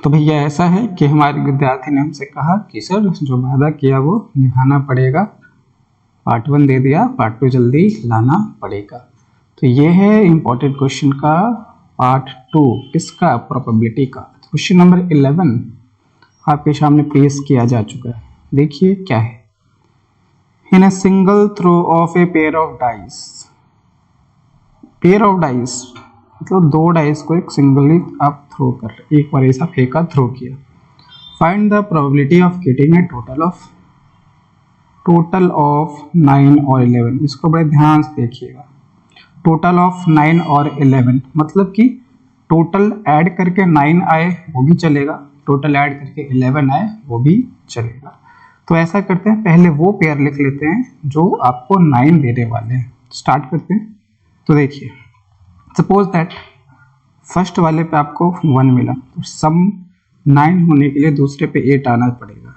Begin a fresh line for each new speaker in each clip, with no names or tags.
तो भैया ऐसा है कि हमारे विद्यार्थी ने हमसे कहा कि सर जो वादा किया वो निभाना पड़ेगा, पार्ट 1 दे दिया, पार्ट 2 जल्दी लाना पड़ेगा। तो ये है इम्पोर्टेंट क्वेश्चन का पार्ट 2, किसका? प्रोबेबिलिटी का। क्वेश्चन नंबर 11 आपके सामने पेश किया जा चुका है। देखिए क्या है। In a single throw of a pair of dice, pair of dice मतलब 2 डाइस को एक सिंगली आप थ्रो कर रहे, एक बार ऐसा फेंका, थ्रो किया। Find the probability of getting a total of 9 और 11। इसको बड़े ध्यान से देखिएगा। टोटल ऑफ 9 और 11 मतलब कि टोटल ऐड करके 9 आए वो भी चलेगा, टोटल ऐड करके 11 आए वो भी चलेगा। तो ऐसा करते हैं, पहले वो पेयर लिख लेते हैं जो आपको 9 देने वाले हैं। स्टार्ट करते हैं। तो देखिए, सपोज दैट फर्स्ट वाले पे आपको 1 मिला, तो सम 9 होने के लिए दूसरे पे 8 आना पड़ेगा।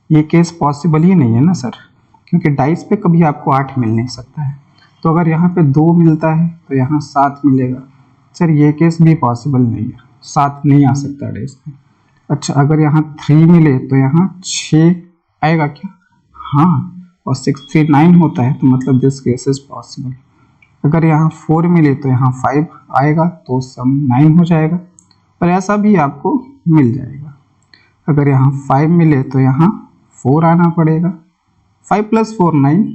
ये केस पॉसिबल ही नहीं है ना सर, क्योंकि डाइस पे कभी आपको 8 मिल नहीं सकता है। तो अगर यहाँ पे 2 मिलता है तो यहाँ 7 मिलेगा। सर ये केस भी पॉसिबल नहीं है, 7 नहीं आ सकता डाइस पे। अच्छा, अगर यहाँ 3 मिले तो यहाँ 6 आएगा क्या? हाँ, और 6 3 9 होता है, तो मतलब दिस केस इज पॉसिबल। अगर यहाँ 4 मिले तो यहाँ 5 आएगा, तो सम 9 हो जाएगा, पर ऐसा भी आपको मिल जाएगा। अगर यहाँ 5 मिले तो यहाँ 4 आना पड़ेगा। 5 + 4 9,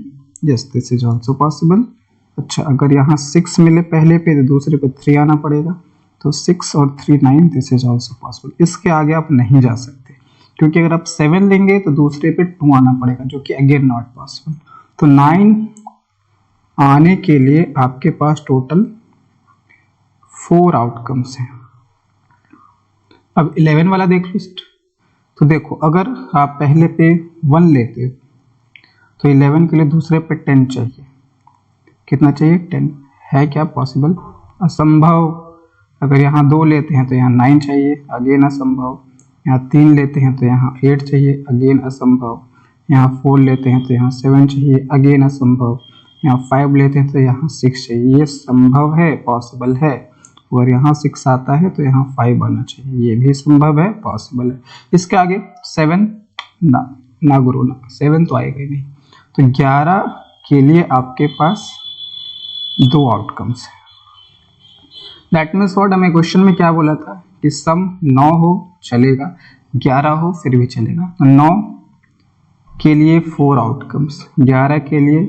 yes this is also possible. अच्छा, अगर यहाँ 6 मिले पहले पे तो दूसरे पे 3 आना पड़ेगा, तो 6 और 3 9, दिस इज ऑल्सो पॉसिबल। इसके आगे आप नहीं जा सकते, क्योंकि अगर आप 7 लेंगे तो दूसरे पे 2 आना पड़ेगा, जो कि अगेन नॉट पॉसिबल। तो 9 आने के लिए आपके पास टोटल 4 आउटकम्स हैं। अब 11 वाला देख लो। तो देखो, अगर आप पहले पे 1 लेते हो तो 11 के लिए दूसरे पे 10 चाहिए। कितना चाहिए? 10। है क्या पॉसिबल? असंभव। अगर यहाँ 2 लेते हैं तो यहाँ 9 चाहिए, अगेन असंभव। यहाँ 3 लेते हैं तो यहाँ 8 चाहिए, अगेन असंभव। यहाँ 4 लेते हैं तो यहाँ 7 चाहिए, अगेन असंभव। यहाँ 5 लेते हैं तो यहाँ 6 चाहिए। ये संभव है, पॉसिबल है। अगर यहाँ 6 आता है तो यहाँ 5 आना चाहिए, ये भी संभव है, पॉसिबल है। इसके आगे 7 ना गुरु ना, 7 तो आएगा ही नहीं। तो 11 के लिए आपके पास 2 आउटकम्स है। दैट मीन्स व्हाट, हमें क्वेश्चन में क्या बोला था कि सम 9 हो चलेगा, 11 हो फिर भी चलेगा। तो 9 के लिए 4 आउटकम्स, 11 के लिए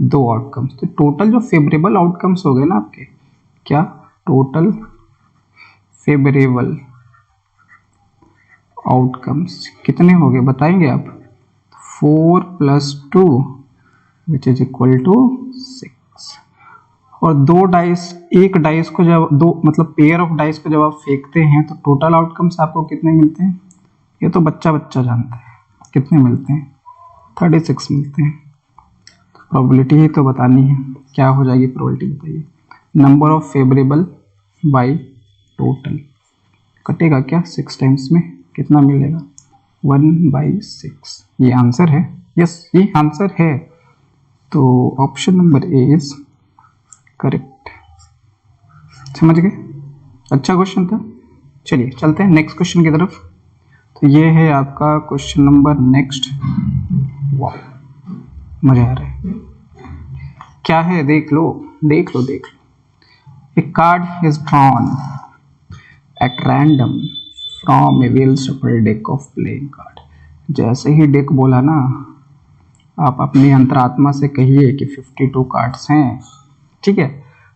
2 आउटकम्स। तो टोटल जो फेवरेबल आउटकम्स हो गए ना आपके, क्या टोटल फेवरेबल आउटकम्स कितने हो गए बताएंगे आप? 4 + 2 विच इज इक्वल टू 6। और 2 डाइस, एक डाइस को जब 2 मतलब पेयर ऑफ डाइस को जब आप फेंकते हैं तो टोटल आउटकम्स आपको कितने मिलते हैं? ये तो बच्चा जानता है। कितने मिलते हैं? 36 मिलते हैं। प्रोबेबिलिटी ही तो बतानी है, क्या हो जाएगी प्रोबेबिलिटी बताइए। Number of favourable by total, कटेगा क्या 6 टाइम्स में? कितना मिलेगा? 1/6। ये आंसर है। यस, ये आंसर है। तो option number A is correct. समझ गए? अच्छा क्वेश्चन था। चलिए चलते हैं नेक्स्ट क्वेश्चन की तरफ। तो ये है आपका क्वेश्चन नंबर नेक्स्ट। वाह, मजा आ रहा है। क्या है? देख लो। A card is drawn at random from a well shuffled deck of playing card. जैसे ही डेक बोला ना, आप अपनी अंतरात्मा से कहिए कि 52 कार्ड्स हैं। ठीक है।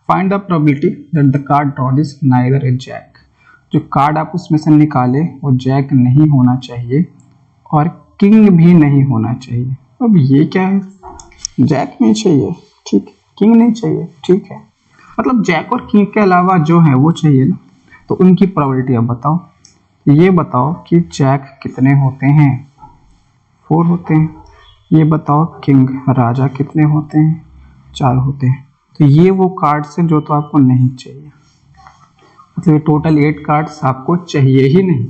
Find the probability that the card drawn is neither a jack. जो कार्ड आप उसमें से निकाले वो जैक नहीं होना चाहिए और किंग भी नहीं होना चाहिए। अब ये क्या है? जैक नहीं चाहिए, ठीक है, किंग नहीं चाहिए, ठीक है, मतलब जैक और किंग के अलावा जो है वो चाहिए ना। तो उनकी प्रोबेबिलिटी अब बताओ। ये बताओ कि जैक कितने होते हैं? 4 होते हैं। ये बताओ किंग राजा कितने होते हैं? 4 होते हैं। तो ये वो कार्ड्स हैं जो तो आपको नहीं चाहिए, मतलब ये टोटल 8 कार्ड्स आपको चाहिए ही नहीं।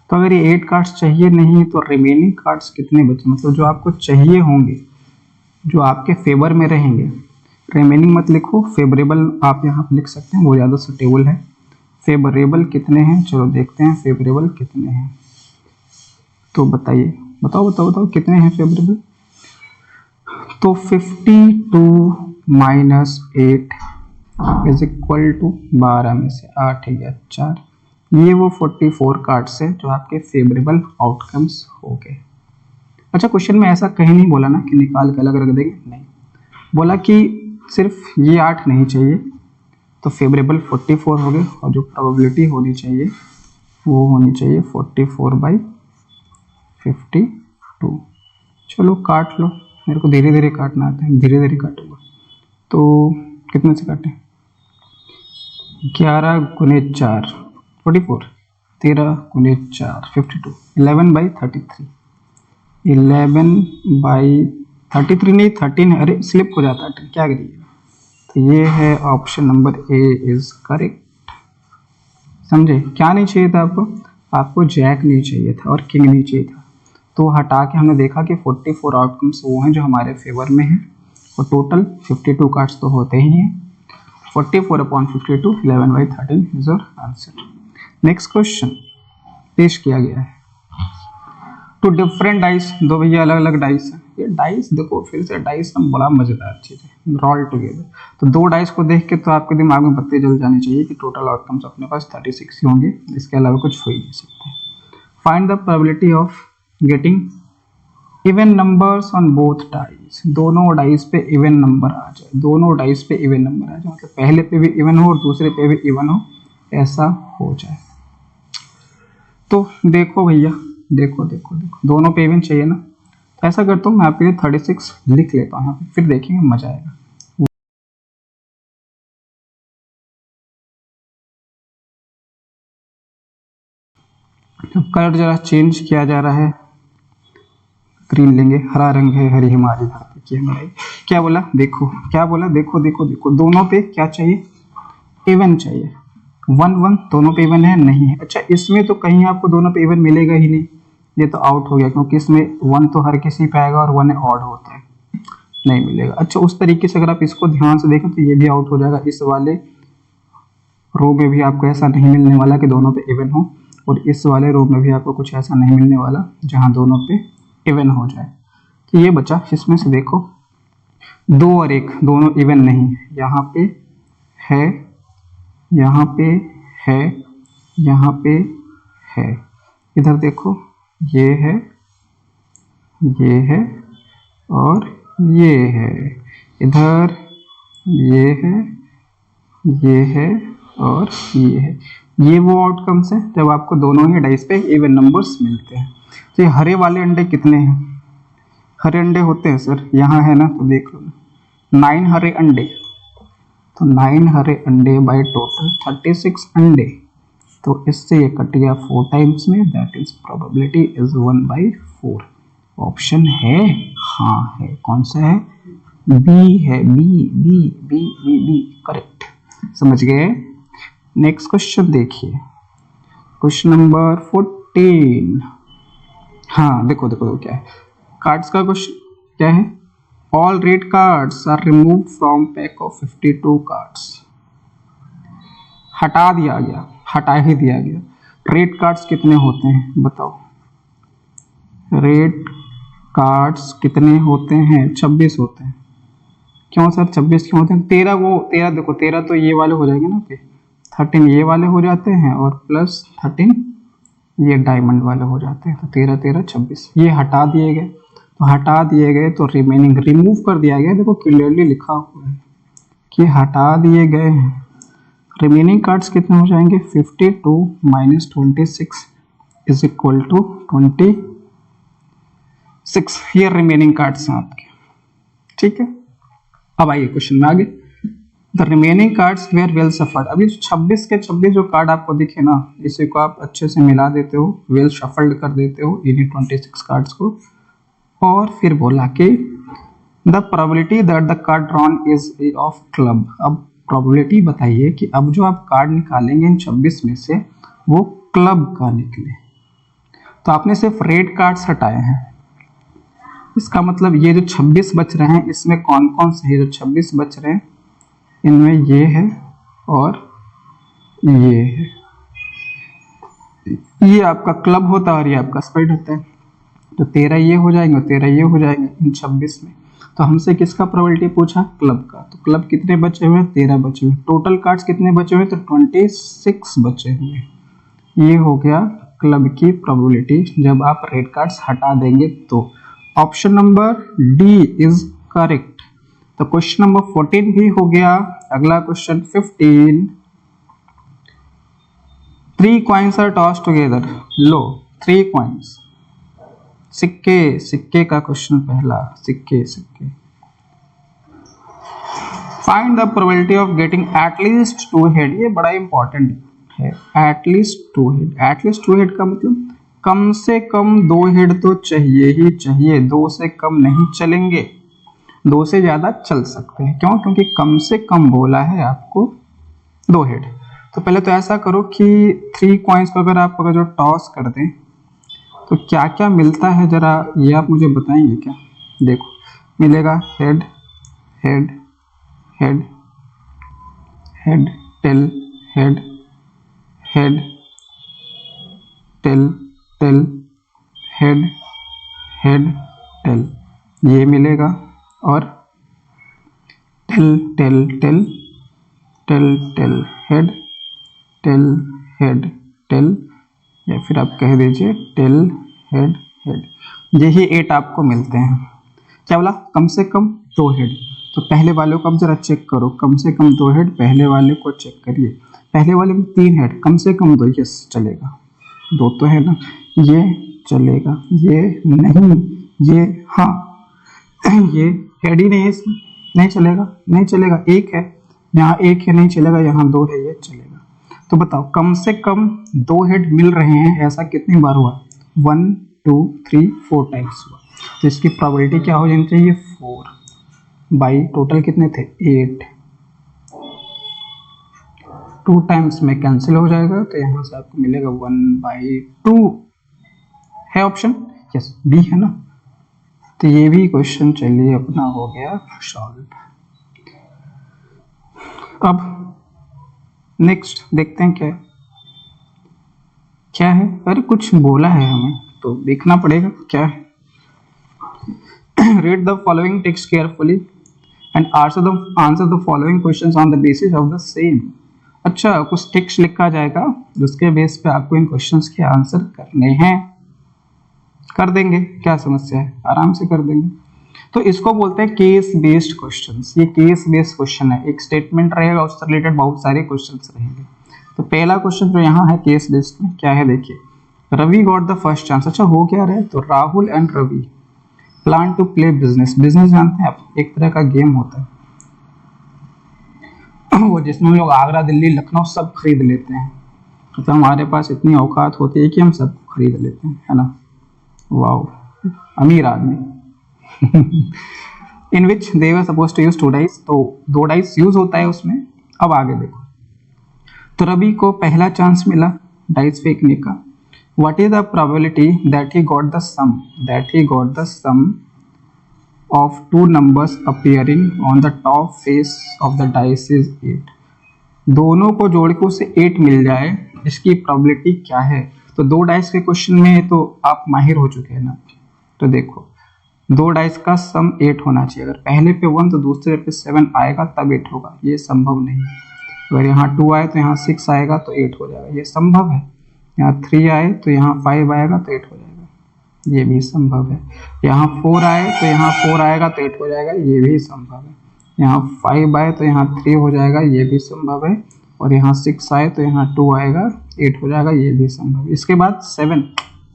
तो अगर ये 8 कार्ड्स चाहिए नहीं तो रिमेनिंग कार्ड्स कितने बचे? मतलब जो आपको चाहिए होंगे, जो आपके फेवर में रहेंगे। रिमेनिंग मत लिखो, फेवरेबल आप यहाँ पर लिख सकते हैं, वो ज़्यादा सुटेबल है। फेवरेबल कितने हैं, चलो देखते हैं फेवरेबल कितने हैं। तो बताइए, बताओ कितने हैं फेवरेबल। तो 52 माइनस 8 इज इक्वल टू 12 में से 8 गया 4। ये वो 44 कार्ड्स है जो आपके फेवरेबल आउटकम्स हो गए। अच्छा, क्वेश्चन में ऐसा कहीं नहीं बोला ना कि निकाल के अलग रख देंगे, नहीं, बोला कि सिर्फ ये 8 नहीं चाहिए, तो फेवरेबल 44 हो गए और जो प्रोबेबिलिटी होनी चाहिए वो होनी चाहिए 44/52। चलो काट लो, मेरे को धीरे धीरे काटना आता है, धीरे धीरे काटूंगा। तो कितने से काटें, 11 गुने 4 44, 13 गुने 4 52, 11/33, 11/33 नहीं 13, अरे स्लिप हो जाता है, क्या करिए। तो ये है option number A is correct. समझे, क्या नहीं चाहिए था आपको जैक नहीं चाहिए था और किंग नहीं चाहिए था। तो हटा के हमने देखा कि 44 आउटकम्स वो हैं जो हमारे फेवर में हैं और टोटल 52 कार्ड्स तो होते ही हैं। 44/52, 11/13 is your answer. Next question पेश किया गया है, टू डिफरेंट डाइस, दो भैया अलग अलग डाइस है। ये डाइस देखो फिर से, डाइस ना बड़ा मजेदार चीज है, रोल टुगेदर। तो दो डाइस को देख के तो आपके दिमाग में बत्ती जल जानी चाहिए कि टोटल आउटकम्स अपने पास 36 ही होंगे, इसके अलावा कुछ हो ही नहीं सकते। Find the probability of getting even numbers on both dice, दोनों डाइस पे इवन नंबर आ जाए, दोनों डाइस पे इवन नंबर आ जाए, मतलब पहले पे भी इवन हो और दूसरे पे भी इवन हो, ऐसा हो जाए। तो देखो भैया, देखो दोनों पे इवन चाहिए ना, तो ऐसा करता हूँ मैं आपके लिए 36 लिख लेता हूँ यहाँ पे, फिर देखेंगे मजा आएगा। कलर जरा चेंज किया जा रहा है, ग्रीन लेंगे, हरा रंग है हरी हमारी धरती की हमारी। क्या बोला, देखो क्या बोला, देखो दोनों पे क्या चाहिए, इवन चाहिए। 1 दोनों पे इवन है, नहीं है। अच्छा, इसमें तो कहीं आपको दोनों पे इवन मिलेगा ही नहीं, ये तो आउट हो गया, क्योंकि इसमें 1 तो हर किसी पे आएगा और 1 ऑड होता है, नहीं मिलेगा। अच्छा, उस तरीके से अगर आप इसको ध्यान से देखें तो ये भी आउट हो जाएगा, इस वाले रो में भी आपको ऐसा नहीं मिलने वाला कि दोनों पे इवन हो, और इस वाले रो में भी आपको कुछ ऐसा नहीं मिलने वाला जहां दोनों पे इवन हो जाए। तो ये बचा, इसमें से देखो 2 और 1 दोनों इवन नहीं है, यहाँ पे है, यहाँ पे है, यहाँ पे है, इधर देखो ये है और ये है, इधर ये है और ये है। ये वो आउटकम्स है जब आपको दोनों ही डाइस पे इवन नंबर्स मिलते हैं। तो ये हरे वाले अंडे कितने हैं, हरे अंडे होते हैं सर, यहाँ है ना, तो देख लो 9 हरे अंडे, तो 9 हरे अंडे बाय टोटल 36 अंडे, तो इससे ये कट गया 4 टाइम्स में, that is probability is 1/4। Option है, हाँ है, कौन सा है, बी है, बी करेक्ट। समझ गए। नेक्स्ट क्वेश्चन देखिए, क्वेश्चन नंबर 14। हाँ देखो क्या है, कार्ड्स का क्वेश्चन क्या है, all red cards are removed from pack of 52 cards. हटा ही दिया गया। रेड कार्ड्स कितने होते हैं बताओ, रेड कार्ड्स कितने होते हैं, 26 होते हैं। क्यों सर 26 क्यों होते हैं, 13 देखो 13 तो ये वाले हो जाएंगे ना, 13 ये वाले हो जाते हैं और प्लस 13 ये डायमंड वाले हो जाते हैं, तो 13 13 26। ये हटा दिए गए, तो हटा दिए गए तो रिमेनिंग रिमूव कर दिया गया, देखो क्लियरली लिखा हुआ है कि हटा दिए गए हैं। रिमेनिंग कार्ड्स कितने हो जाएंगे, 52 माइनस 26 इज इक्वल टू 26। ये रिमेनिंग कार्ड्स हैं आपके, ठीक है। अब आइए क्वेश्चन में आगे, the remaining cards were well shuffled. अभी 26 के 26 जो कार्ड आपको दिखे ना, इसी को आप अच्छे से मिला देते हो, वेल शफल्ड कर देते हो इन्हीं 26 कार्ड्स को, और फिर बोला कि the probability that the card drawn is of club. अब प्रोबेबिलिटी बताइए कि अब जो आप कार्ड निकालेंगे इन 26 में से वो क्लब का निकले। तो आपने सिर्फ रेड कार्ड्स हटाए हैं, इसका मतलब ये जो 26 बच रहे हैं इसमें कौन कौन से है, जो 26 बच रहे हैं इनमें ये है और ये है, ये आपका क्लब होता है और ये आपका स्प्रेड होता है। तो 13 ये हो जाएंगे और 13 ये हो जाएंगे इन 26 में। तो हमसे किसका प्रोबेबिलिटी पूछा? क्लब का। तो क्लब कितने बचे हुए हैं? 13 बचे हुए। टोटल कार्ड्स कितने बचे हुए? तो 26 बचे हुए। ये हो गया क्लब की प्रोबेबिलिटी जब आप रेड कार्ड्स हटा देंगे तो। Option number D is correct. तो क्वेश्चन नंबर 14 भी हो गया। अगला question 15। 3 coins are tossed together. Low 3 coins, सिक्के, सिक्के का क्वेश्चन पहला, सिक्के सिक्के। Find the probability of getting at least 2 head. ये बड़ा इंपॉर्टेंट है। एटलीस्ट 2 हेड, एटलीस्ट 2 हेड का मतलब कम से कम 2 हेड तो चाहिए ही चाहिए। 2 से कम नहीं चलेंगे, 2 से ज्यादा चल सकते हैं। क्यों? क्योंकि कम से कम बोला है आपको 2 हेड। तो पहले तो ऐसा करो कि 3 कॉइन्स को अगर जो टॉस कर दें तो क्या क्या मिलता है, जरा ये आप मुझे बताएंगे क्या? देखो मिलेगा head head head head tail head head tail tail head head tail, ये मिलेगा। और tail tail tail tail tail head tail head tail, या फिर आप कह दीजिए टेल हेड हेड। यही 8 आपको मिलते हैं। क्या बोला? कम से कम 2 हेड। तो पहले वाले को अब जरा चेक करो, कम से कम 2 हेड। पहले वाले को चेक करिए, पहले वाले में 3 हेड, कम से कम 2। यस चलेगा, 2 तो है ना। ये चलेगा, ये नहीं, ये हाँ ये हेड ही नहीं है इसमें, नहीं चलेगा, नहीं चलेगा। 1 है यहाँ, 1 है, नहीं चलेगा। यहाँ 2 है, ये चलेगा। तो बताओ कम से कम 2 हेड मिल रहे हैं, ऐसा कितनी बार हुआ? 1 2 3 4 टाइम्स हुआ। तो इसकी प्रोबेबिलिटी क्या हो जानी चाहिए? 4 बाई टोटल कितने थे? 8। 2 टाइम्स में कैंसिल हो जाएगा, तो यहाँ से आपको मिलेगा 1/2 है ऑप्शन। यस बी है ना। तो ये भी क्वेश्चन चलिए अपना हो गया सॉल्व। अब नेक्स्ट देखते हैं क्या है, क्या है। अरे कुछ बोला है हमें तो देखना पड़ेगा क्या है। Read the following text carefully and answer the following questions on the basis of the same. अच्छा, कुछ टेक्स्ट लिखा जाएगा जिसके बेस पे आपको इन क्वेश्चंस के आंसर करने हैं। कर देंगे, क्या समस्या है, आराम से कर देंगे। तो इसको बोलते हैं केस बेस्ड क्वेश्चंस। ये केस बेस्ड क्वेश्चन है, एक स्टेटमेंट रहेगा, उससे रिलेटेड बहुत सारे क्वेश्चंस रहेंगे। तो पहला क्वेश्चन जो यहाँ है केस बेस्ड में क्या है, देखिए। Ravi got the first chance. अच्छा हो क्या रहा है? तो Rahul and Ravi plan to play business. Business जानते हैं आप, एक तरह का गेम होता है वो जिसमें हम लोग आगरा दिल्ली लखनऊ सब खरीद लेते हैं। तो हमारे पास इतनी औकात होती है कि हम सब खरीद लेते हैं, है ना। वाह, अमीर आदमी। In which they were suppose to use 2 dice. तो 2 डाइस यूज होता है उसमें। अब आगे देखो, तो रवि को पहला चांस मिला डाइस फेंकने का। What is the probability that he got the sum of 2 numbers appearing on the top face of the dice is 8। दोनों को जोड़ के उसे 8 मिल जाए, इसकी प्रोबेबिलिटी क्या है? तो 2 डाइस के क्वेश्चन में तो आप माहिर हो चुके हैं ना। तो देखो 2 डाइस का सम 8 होना चाहिए। अगर पहले पे 1 तो दूसरे पे 7 आएगा तब 8 होगा, ये संभव नहीं है। अगर यहाँ 2 आए तो यहाँ 6 आएगा तो 8 हो जाएगा, ये संभव है। यहाँ 3 आए तो यहाँ 5 आएगा तो 8 हो जाएगा, ये भी संभव है। यहाँ 4 आए तो यहाँ 4 आएगा तो 8 हो जाएगा, ये भी संभव है। यहाँ 5 आए तो यहाँ 3 हो जाएगा, ये भी संभव है। और यहाँ 6 आए तो यहाँ 2 आएगा, 8 हो जाएगा, ये भी संभव है। इसके बाद 7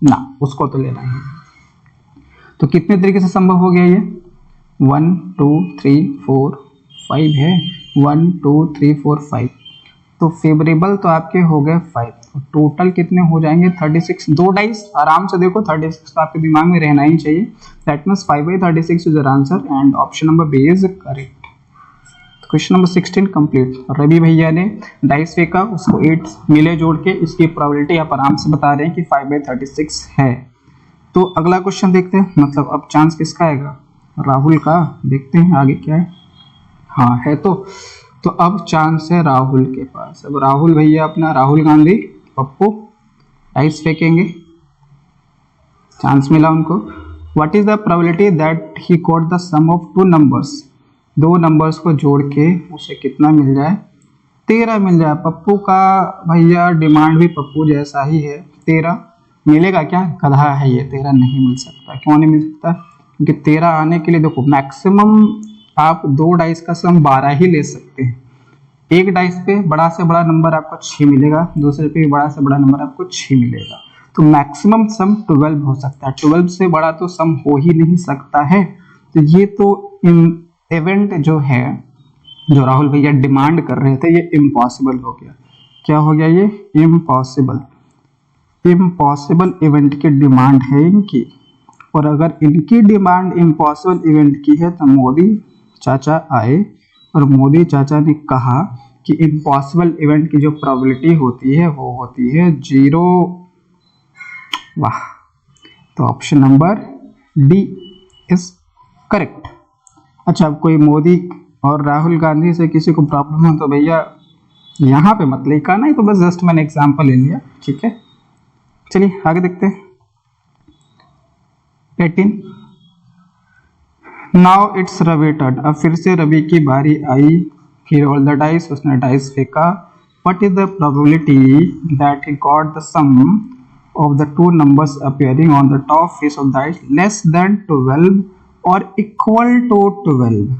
ना, उसको तो लेना ही। तो कितने तरीके से संभव हो गया ये? 1 2 3 4 5 है, 1 2 3 4 5। तो फेवरेबल तो आपके हो गए 5। टोटल कितने हो जाएंगे? 36। 2 डाइस आराम से देखो, 36 तो आपके दिमाग में रहना ही चाहिए। That means 5/36 is your answer and option number B is correct. Question number 16 complete. Ravi भैया ने डाइस फेंका, उसको 8 मिले जोड़ के। इसकी प्रोबेबिलिटी आप आराम से बता रहे हैं कि 5/36 है। तो अगला क्वेश्चन देखते हैं, मतलब अब चांस किसका आएगा? राहुल का। देखते हैं आगे क्या है। हाँ है तो तो अब चांस है राहुल के पास। अब राहुल भैया अपना, राहुल गांधी पप्पू डाइस फेंकेंगे, चांस मिला उनको। What is the probability that he got the sum of two numbers, दो नंबर्स को जोड़ के उसे कितना मिल जाए, 13 मिल जाए। पप्पू का भैया डिमांड भी पप्पू जैसा ही है, 13 मिलेगा क्या, गधा है ये, 13 नहीं मिल सकता। क्यों नहीं मिल सकता, क्योंकि 13 आने के लिए देखो मैक्सिमम आप दो डाइस का सम 12 ही ले सकते हैं। एक डाइस पे बड़ा से बड़ा नंबर आपको 6 मिलेगा, दूसरे पे बड़ा से बड़ा नंबर आपको 6 मिलेगा, तो मैक्सिमम सम 12 हो सकता है। 12 से बड़ा तो सम हो ही नहीं सकता है। तो ये तो इवेंट जो है, जो राहुल भैया डिमांड कर रहे थे, ये इम्पॉसिबल हो गया। क्या हो गया, ये इम्पॉसिबल, इम्पॉसिबल इवेंट की डिमांड है इनकी। और अगर इनकी डिमांड इम्पॉसिबल इवेंट की है तो मोदी चाचा आए और मोदी चाचा ने कहा कि इम्पॉसिबल इवेंट की जो प्रोबेबिलिटी होती है वो होती है 0। वाह, तो option number D is correct. अच्छा, अब कोई मोदी और राहुल गांधी से किसी को प्रॉब्लम हो तो भैया यहाँ पे मत लिखा, नहीं तो बस जस्ट मैंने एग्जांपल ले लिया, ठीक है। चलिए आगे देखते हैं। 18 नाउ इट्स रवि टर्न, अब फिर से रवि की बारी आई। ही रोल द डाइस, उसने डाइस फेंका। What is the probability that he got the sum of the two numbers appearing on the top face of the dice less than 12 और equal to 12।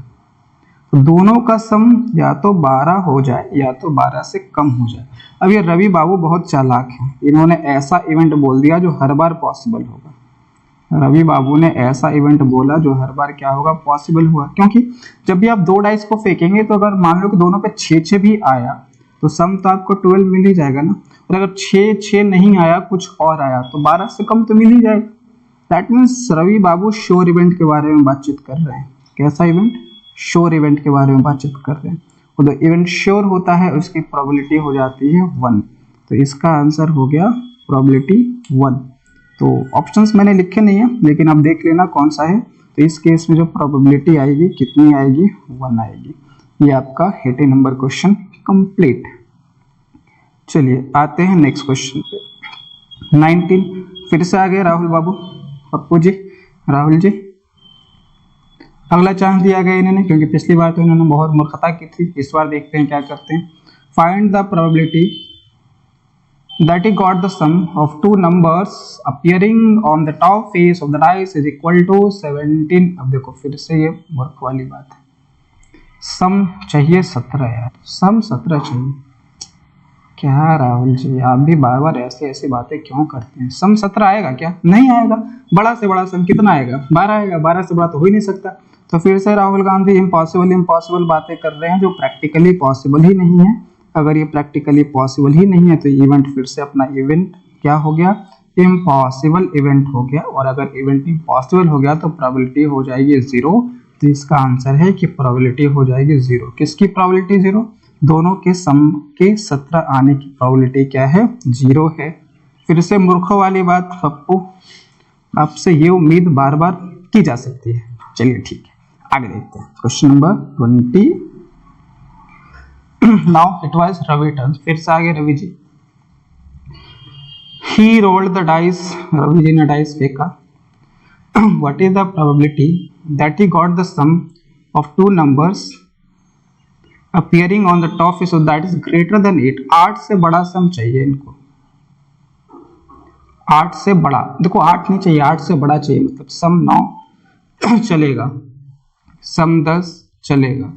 दोनों का सम या तो 12 हो जाए या तो 12 से कम हो जाए। अब ये रवि बाबू बहुत चालाक हैं, इन्होंने ऐसा इवेंट बोल दिया जो हर बार पॉसिबल होगा। रवि बाबू ने ऐसा इवेंट बोला जो हर बार क्या होगा, पॉसिबल हुआ। क्योंकि जब भी आप दो डाइस को फेंकेंगे तो अगर मान लो कि दोनों पे 6-6 भी आया तो सम तो आपको 12 मिल ही जाएगा ना। और अगर 6-6 नहीं आया, कुछ और आया, तो 12 से कम तो मिल ही जाएगा। दैट मीन्स रवि बाबू श्योर इवेंट के बारे में बातचीत कर रहे हैं। कैसा इवेंट, श्योर इवेंट के बारे में बातचीत कर रहे हैं। और जो इवेंट श्योर होता है उसकी प्रोबेबिलिटी हो जाती है 1। तो इसका आंसर हो गया प्रोबेबिलिटी 1। तो ऑप्शंस मैंने लिखे नहीं है, लेकिन आप देख लेना कौन सा है। तो इस केस में जो प्रोबेबिलिटी आएगी कितनी आएगी, 1 आएगी। ये आपका 80 नंबर क्वेश्चन कंप्लीट। चलिए आते हैं नेक्स्ट क्वेश्चन पे। 19 फिर से आ गए राहुल बाबू, पप्पू जी, राहुल जी। अगला चांस दिया गया इन्होंने, क्योंकि पिछली बार तो इन्होंने बहुत मूर्खता की थी। इस बार देखते हैं क्या करते हैं। Find the probability that he got the sum of two numbers appearing on the top face of the dice is equal to 17। अब देखो फिर से ये मूर्ख वाली बात है, सम चाहिए 17 यार, सम 17 चाहिए। क्या राहुल जी, आप भी बार बार ऐसे ऐसी बातें क्यों करते हैं। सम 17 आएगा क्या, नहीं आएगा। बड़ा से बड़ा सम कितना आएगा, 12 आएगा, 12 से बड़ा तो हो ही नहीं सकता। तो फिर से राहुल गांधी इम्पॉसिबल बातें कर रहे हैं जो प्रैक्टिकली पॉसिबल ही नहीं है। अगर ये प्रैक्टिकली पॉसिबल ही नहीं है तो इवेंट फिर से अपना इवेंट क्या हो गया, इम्पॉसिबल इवेंट हो गया। और अगर इवेंट इम्पॉसिबल हो गया तो प्रोबेबिलिटी हो जाएगी 0। तो इसका आंसर है कि प्रोबेबिलिटी हो जाएगी 0। किसकी प्रोबेबिलिटी 0, दोनों के सम के 17 आने की प्रोबेबिलिटी क्या है, 0 है। फिर से मूर्खों वाली बात पप्पू, आपसे ये उम्मीद बार बार की जा सकती है। चलिए ठीक है, आगे देखते हैं। Question number 20। Now it was Ravi turn, फिर से आगे Ravi ji. He rolled the dice, Ravi ji ने डाइस फेंका। What is the probability that he got the sum of two numbers appearing on the top face of that is greater than 8। 8 से बड़ा सम चाहिए इनको, 8 से बड़ा। देखो 8 नहीं चाहिए, 8 से बड़ा चाहिए। मतलब सम 9 चलेगा, सम 10 चलेगा,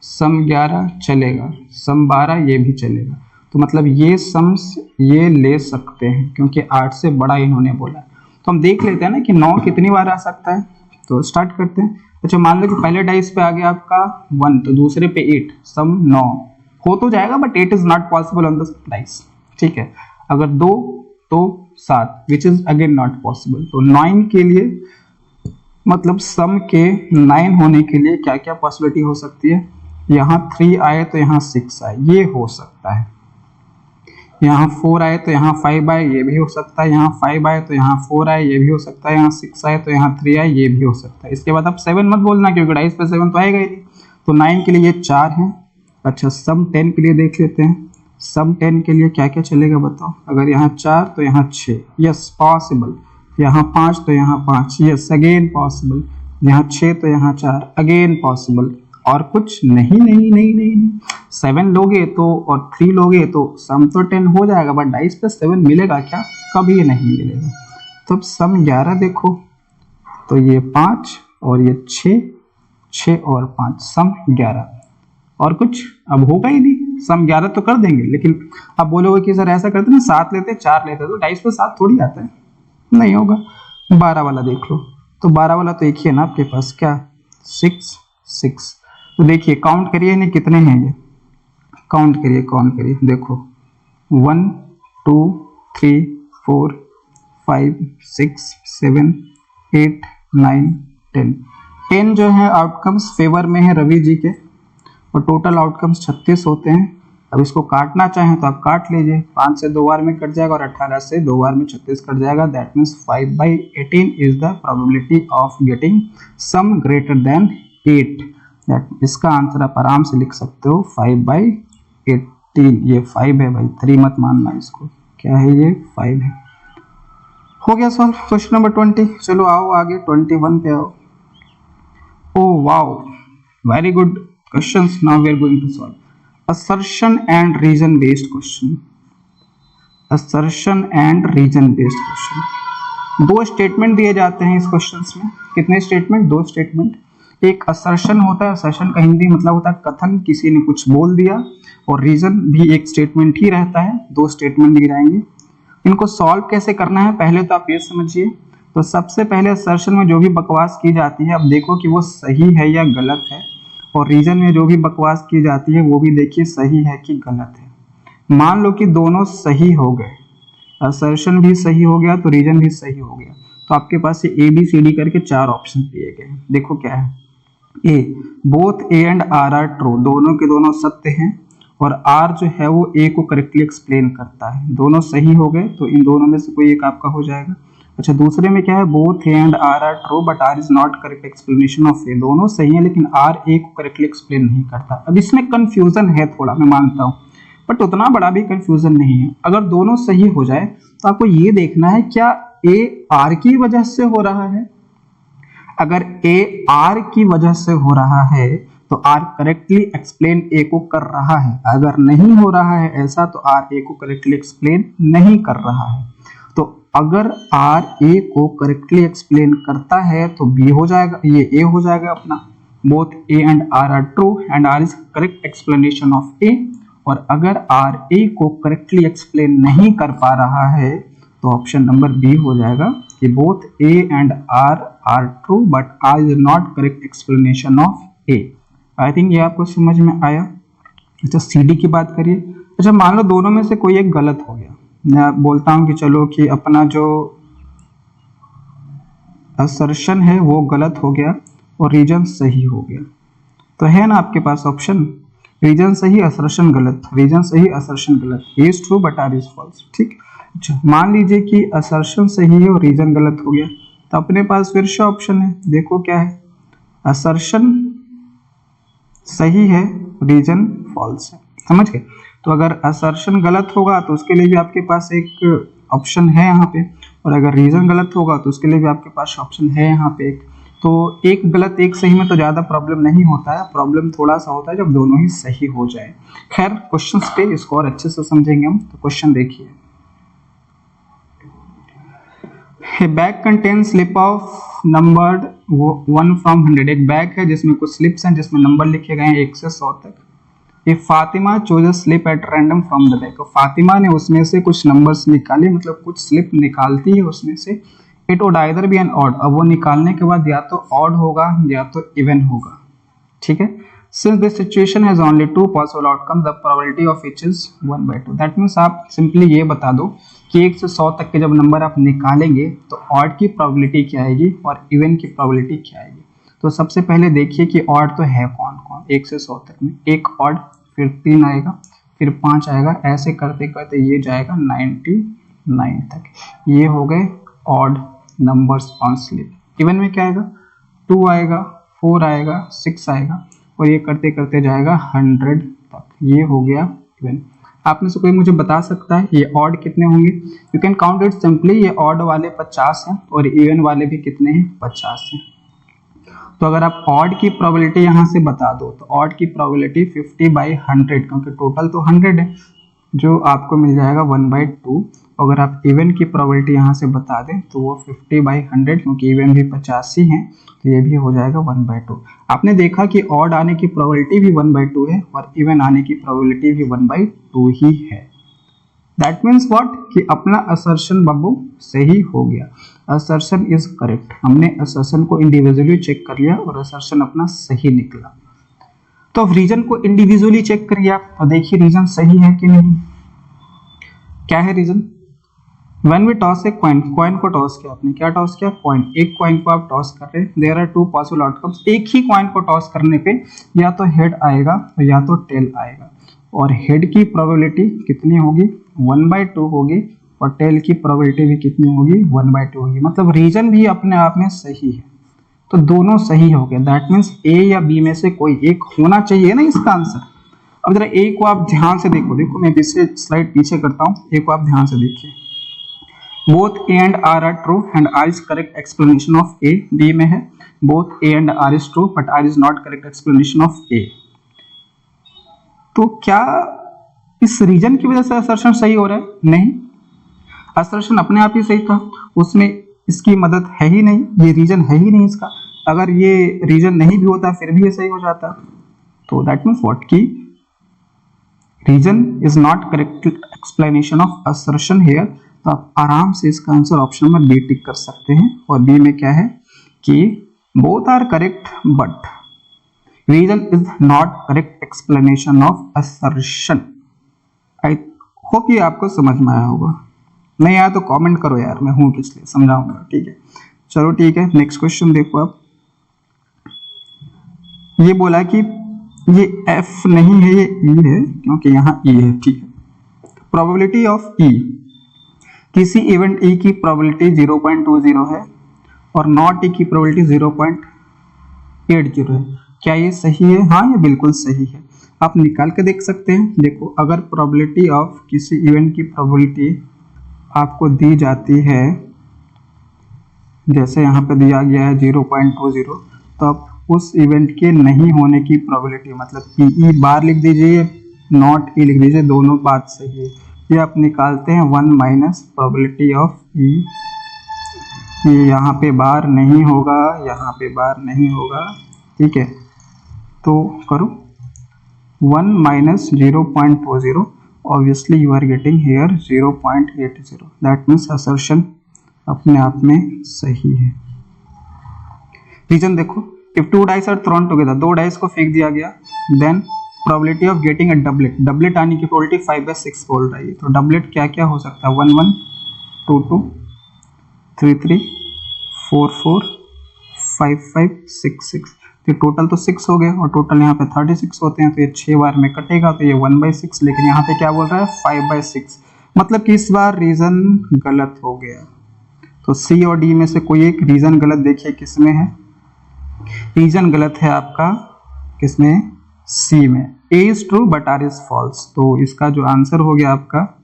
सम 11 चलेगा, सम 12 ये भी चलेगा। तो मतलब ये सम्स ये ले सकते हैं, क्योंकि 8 से बड़ा इन्होंने बोला। तो हम देख लेते हैं ना कि 9 कितनी बार आ सकता है। तो स्टार्ट करते हैं। अच्छा, मान लो कि पहले डाइस पे आ गया आपका 1, तो दूसरे पे 8, सम 9 हो तो जाएगा, but 8 is not possible on the dice, ठीक है। अगर 2 तो 7, which is again not possible. तो 9 के लिए, मतलब सम के 9 होने के लिए क्या क्या पॉसिबिलिटी हो सकती है। यहाँ 3 आए तो यहाँ 6 आए, ये हो सकता है। यहाँ 4 आए तो यहाँ 5 आए, ये भी हो सकता है। यहाँ 5 आए तो यहाँ 4 आए, ये भी हो सकता है। यहाँ 6 आए तो यहाँ 3 आए, ये भी हो सकता है। इसके बाद आप 7 मत बोलना, क्योंकि डाइस पे 7 तो आएगा ही नहीं। तो 9 के लिए ये 4 है, अच्छा सम 10 के लिए देख लेते हैं। सम 10 के लिए क्या क्या चलेगा बताओ। अगर यहाँ 4 तो यहाँ 6, यस पॉसिबल। यहाँ 5 तो यहाँ 5, यस अगेन पॉसिबल। यहाँ 6 तो यहाँ 4, अगेन पॉसिबल। और कुछ नहीं नहीं नहीं नहीं नहीं। 7 लोगे तो और 3 लोगे तो सम तो 10 हो जाएगा, बट डाइस पे 7 मिलेगा क्या? कभी नहीं मिलेगा। तो अब सम 11 देखो, तो ये 5 और ये 6, 6 और 5 सम 11। और कुछ अब होगा ही नहीं, सम 11 तो कर देंगे, लेकिन अब बोलोगे कि सर ऐसा करते ना 7 लेते 4 लेते, तो डाइस पे 7 थोड़ी आता है, नहीं होगा। 12 वाला देख लो, तो 12 वाला तो एक ही है ना आपके पास, क्या 6 6। तो देखिए काउंट करिए इन्हें कितने हैं, ये काउंट करिए देखो 1 2 3 4 5 6 7 8 9 10। 10 जो है आउटकम्स फेवर में है रवि जी के, और टोटल आउटकम्स 36 होते हैं। अब इसको काटना चाहें तो आप काट लीजिए, 5 से 2 बार में कट जाएगा और 18 से 2 बार में 36 कट जाएगा। That means 5/18 is the probability of getting some greater than 8। That इसका आंसर आप आराम से लिख सकते हो 5/18। ये 5 है भाई, 3 मत मानना इसको, क्या है ये 5 है। हो गया सॉल्व क्वेश्चन नंबर 20। चलो आओ आगे 21 पे आओ। Oh wow, very good questions. Now we are going to solve assertion and reason based question. Assertion and reason based question. दो स्टेटमेंट दिए जाते हैं इस क्वेश्चंस में। कितने स्टेटमेंट? 2 स्टेटमेंट। एक असर्शन होता है, असर्शन का हिंदी मतलब होता है कथन, किसी ने कुछ बोल दिया। और रीजन भी एक स्टेटमेंट ही रहता है, 2 स्टेटमेंट दिए जाएंगे। इनको सॉल्व कैसे करना है पहले तो आप ये समझिए। तो सबसे पहले असर्शन में जो भी बकवास की जाती है, अब देखो कि वो सही है या गलत है। और रीजन में जो भी बकवास की जाती है वो भी देखिए सही है कि गलत है। मान लो कि दोनों सही हो गए, असर्शन भी सही हो गया तो रीजन भी सही हो गया, तो आपके पास ये ABCD करके 4 ऑप्शन दिए गए हैं। देखो क्या है, A both A and R are true, दोनों के दोनों सत्य हैं। और आर जो है वो ए को करेक्टली एक्सप्लेन करता है। दोनों सही हो गए तो इन दोनों में से कोई एक आपका हो जाएगा। अच्छा दूसरे में क्या है, both A and R are true but R is not correct explanation of A, दोनों सही है लेकिन आर ए को करेक्टली एक्सप्लेन नहीं करता। अब इसमें कंफ्यूजन है थोड़ा, मैं मानता हूँ, बट उतना बड़ा भी कंफ्यूजन नहीं है। अगर दोनों सही हो जाए तो आपको ये देखना है क्या ए आर की वजह से हो रहा है। अगर ए आर की वजह से हो रहा है तो आर करेक्टली एक्सप्लेन ए को कर रहा है। अगर नहीं हो रहा है ऐसा तो आर ए को करेक्टली एक्सप्लेन नहीं कर रहा है। तो अगर आर ए को करेक्टली एक्सप्लेन करता है तो बी हो जाएगा, ये ए हो जाएगा अपना। Both A and R are true and R is correct explanation of A. और अगर आर ए को करेक्टली एक्सप्लेन नहीं कर पा रहा है तो ऑप्शन नंबर बी हो जाएगा कि both A and R are true but R is not correct explanation of A. I think ये आपको समझ में आया। अच्छा CD की बात करिए। अच्छा मान लो दोनों में से कोई एक गलत हो गया, मैं बोलता हूं कि चलो कि अपना जो असर्शन है वो गलत हो गया और रीजन सही हो गया, तो है ना आपके पास ऑप्शन, रीजन सही असर्शन गलत, रीजन सही असर्शन गलत, A is true but R is false. ठीक। अच्छा मान लीजिए कि असर्शन सही है और रीजन गलत हो गया, तो अपने पास फिर से ऑप्शन है। देखो क्या है, असर्शन सही है, रीजन फॉल्स है, समझ गए। तो अगर असर्शन गलत होगा तो उसके लिए भी आपके पास एक ऑप्शन है यहाँ पे, और अगर रीजन गलत होगा तो उसके लिए भी आपके पास ऑप्शन है यहाँ पे एक। तो एक गलत एक सही में तो ज्यादा प्रॉब्लम नहीं होता है, प्रॉब्लम थोड़ा सा होता है जब दोनों ही सही हो जाए। खैर क्वेश्चन पे इसको और अच्छे से समझेंगे हम। तो क्वेश्चन देखिए, A bag contains slip of numbered 1 from 100। एक बैग है जिसमें कुछ स्लिप्स हैं जिसमें नंबर लिखे गए हैं 1 से 100 तक। ये Fatima chose slip at random from the bag. Fatima ने उसमें से कुछ नंबर्स निकाले, मतलब कुछ स्लिप निकालती है उसमें से। It would either be an odd, अब वो निकालने के बाद या तो ऑड होगा या तो इवन होगा। ठीक है। Since this situation has only 2 possible outcomes, the probability of each is 1/2। That means आप सिंपली ये बता दो कि 1 से 100 तक के जब नंबर आप निकालेंगे तो ऑड की प्रोबेबिलिटी क्या आएगी और इवन की प्रोबेबिलिटी क्या आएगी। तो सबसे पहले देखिए कि ऑड तो है कौन कौन 1 से 100 तक में। एक ऑड, फिर 3 आएगा, फिर 5 आएगा, ऐसे करते करते ये जाएगा 99 तक। ये हो गए odd numbers on slip. Even में क्या आएगा, 2 आएगा, 4 आएगा, 6 आएगा, और ये करते करते जाएगा 100 तक। ये हो गया इवन। आप में से कोई मुझे बता सकता है ये ऑड कितने होंगे? You can count it simply, ये ऑड वाले 50 हैं और इवन वाले भी कितने हैं? 50 हैं। तो अगर आप ऑड की प्रोबेबिलिटी यहाँ से बता दो तो ऑड की प्रोबेबिलिटी 50/100, क्योंकि टोटल तो 100 है, जो आपको मिल जाएगा 1/2। अगर आप इवन की प्रोबेबिलिटी यहाँ से बता दें तो वो 50/100, क्योंकि इवन भी 50 ही है, तो ये भी हो जाएगा 1/2। आपने देखा कि ऑड आने की प्रोबेबिलिटी भी 1/2 है और इवन आने की प्रोबेबिलिटी भी 1/2 ही है। दैट मीन्स व्हाट, कि अपना असर्शन बाबू सही हो गया, असर्शन इज करेक्ट। हमने असर्शन को इंडिविजुअली चेक कर लिया और असर्शन अपना सही निकला। तो रीजन को इंडिविजुअली चेक करिए आप, तो देखिए रीजन सही है कि नहीं। क्या है reason? When we toss a coin, coin को टॉस किया आपने, क्या टॉस किया? कॉइन। एक कॉइन को आप टॉस कर रहे हैं, देयर आर 2 पॉसिबल आउटकम्स। एक ही कॉइन को टॉस करने पे या तो हेड आएगा तो या तो टेल आएगा, और हेड की प्रोबेबिलिटी कितनी होगी? 1/2 होगी, और टेल की प्रोबेबिलिटी भी कितनी होगी? 1/2 होगी। मतलब रीजन भी अपने आप में सही है, तो दोनों सही हो गए। दैट मीन्स ए या बी में से कोई एक होना चाहिए ना इसका आंसर। अब जरा ए को आप ध्यान से देखो, देखो मैं पीछे स्लाइड पीछे करता हूँ, ए को आप ध्यान से देखिए। Both A and R are true and R is correct explanation of A. B में है both A and R is true but R is not correct explanation of A. तो क्या इस रीजन की वजह से असर्शन सही हो रहा है? नहीं, असर्शन अपने आप ही सही था, उसमें इसकी मदद है ही नहीं, ये रीजन है ही नहीं इसका। अगर ये रीजन नहीं भी होता फिर भी ये सही हो जाता। तो दैट मीन्स व्हाट, की reason is not correct explanation of assertion here. तो आप आराम से इसका answer option number B tick कर सकते हैं। और बी में क्या है कि both are correct but reason is not correct explanation of assertion. I hope ये आपको समझ में आया होगा। नहीं आया तो कमेंट करो यार, मैं हूं किस लिए समझाऊंगा। ठीक है, चलो ठीक है, नेक्स्ट क्वेश्चन देखो आप। ये बोला कि ये F नहीं है, ये E है, क्योंकि यहाँ E है। ठीक है, प्रोबेबिलिटी ऑफ E, किसी इवेंट E की प्रोबेबिलिटी 0.20 है और नॉट E की प्रोबेबिलिटी 0.80 है। क्या ये सही है? हाँ, ये बिल्कुल सही है। आप निकाल के देख सकते हैं। देखो, अगर प्रोबेबिलिटी ऑफ किसी इवेंट की प्रोबेबिलिटी आपको दी जाती है, जैसे यहाँ पे दिया गया है 0.20, तो आप उस इवेंट के नहीं होने की प्रोबेबिलिटी, मतलब ई बार लिख दीजिए, नॉट ई लिख दीजिए, दोनों बात सही है। ये आप निकालते हैं 1 माइनस प्रोबेबिलिटी ऑफ ई। ये यहाँ पे बार नहीं होगा, यहाँ पे बार नहीं होगा। ठीक है, तो करो 1 minus 0.20, obviously you are getting here 0.80। That means assertion अपने आप में सही है। रीजन देखो, if 2 dice are thrown together, 2 dice को फेंक दिया गया, then probability of getting a doublet, doublet आने की प्रोबेबिलिटी 5/6 बोल रही है। तो डबलेट क्या क्या हो सकता है? 1 1 2 2 3 3 4 4 5 5 6 6। तो टोटल तो 6 हो गए, और टोटल यहाँ पे 36 होते हैं, तो ये 6 बार में कटेगा, तो ये 1/6। लेकिन यहाँ पे क्या बोल रहा है? 5/6। मतलब कि इस बार रीजन गलत हो गया। तो सी और डी में से कोई एक रीजन गलत, देखिए किसमें है? रीजन गलत है आपका किसमें? सी में। A is true but R is false. तो इसका जो आंसर हो गया आपका,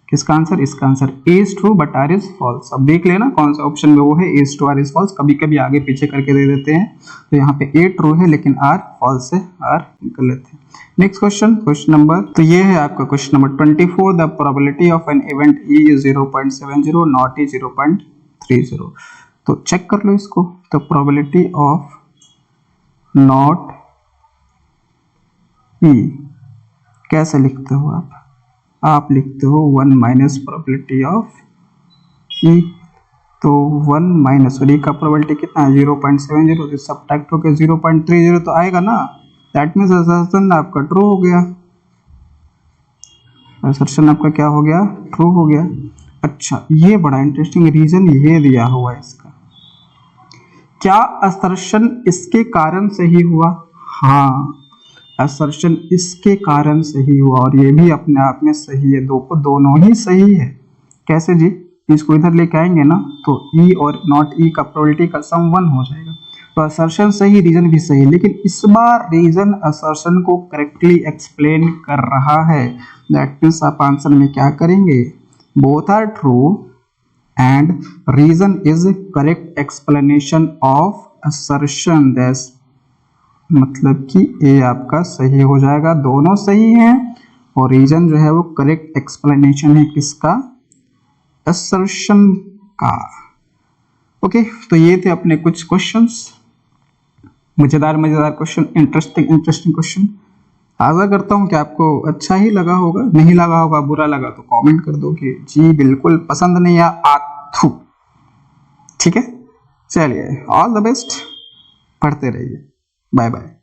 किसका आंसर? इसका answer A is true but R is false. अब देख लेना कौन सा ऑप्शन में वो है, A is true R is false. कभी कभी आगे पीछे करके दे देते हैं, तो यहाँ पे ए ट्रू है लेकिन आर फॉल्स है, आर गलत है। नेक्स्ट क्वेश्चन, क्वेश्चन नंबर, तो ये है आपका question number 24। The probability of an event E is 0.70, not E 0.30। तो चेक कर लो इसको। तो प्रोबेबिलिटी ऑफ नॉट ई कैसे लिखते हो आप? आप लिखते हो 1 माइनस प्रोबेबिलिटी ऑफ ई। तो 1 माइनस, और ई का प्रोबेबिलिटी कितना है? 0.70, तो सब्ट्रैक्ट होकर 0.30 तो आएगा ना। दैट मीन्स असर्शन आपका ट्रू हो गया। असर्शन आपका क्या हो गया? ट्रू हो गया। अच्छा, ये बड़ा इंटरेस्टिंग रीजन ये दिया हुआ है इसका। क्या असर्शन इसके कारण सही हुआ? हाँ, असर्शन इसके कारण सही हुआ, और ये भी अपने आप में सही है। दोनों ही सही है। कैसे जी? इसको इधर लेके आएंगे ना, तो ई और नॉट ई का प्रोबेबिलिटी का सम 1 हो जाएगा। तो असर्शन सही, रीजन भी सही, लेकिन इस बार रीजन असर्शन को करेक्टली एक्सप्लेन कर रहा है। दैट मीन्स आप आंसर में क्या करेंगे, both are true and reason is correct explanation of assertion. That's मतलब कि ए आपका सही हो जाएगा, दोनों सही हैं और रीजन जो है वो करेक्ट एक्सप्लेनेशन है किसका, असर्शन का। ओके, तो ये थे अपने कुछ क्वेश्चंस, मजेदार क्वेश्चन, इंटरेस्टिंग क्वेश्चन। आशा करता हूँ कि आपको अच्छा ही लगा होगा, नहीं लगा होगा, बुरा लगा तो कमेंट कर दो कि जी बिल्कुल पसंद नहीं या आथू। ठीक है, चलिए ऑल द बेस्ट, पढ़ते रहिए, बाय बाय।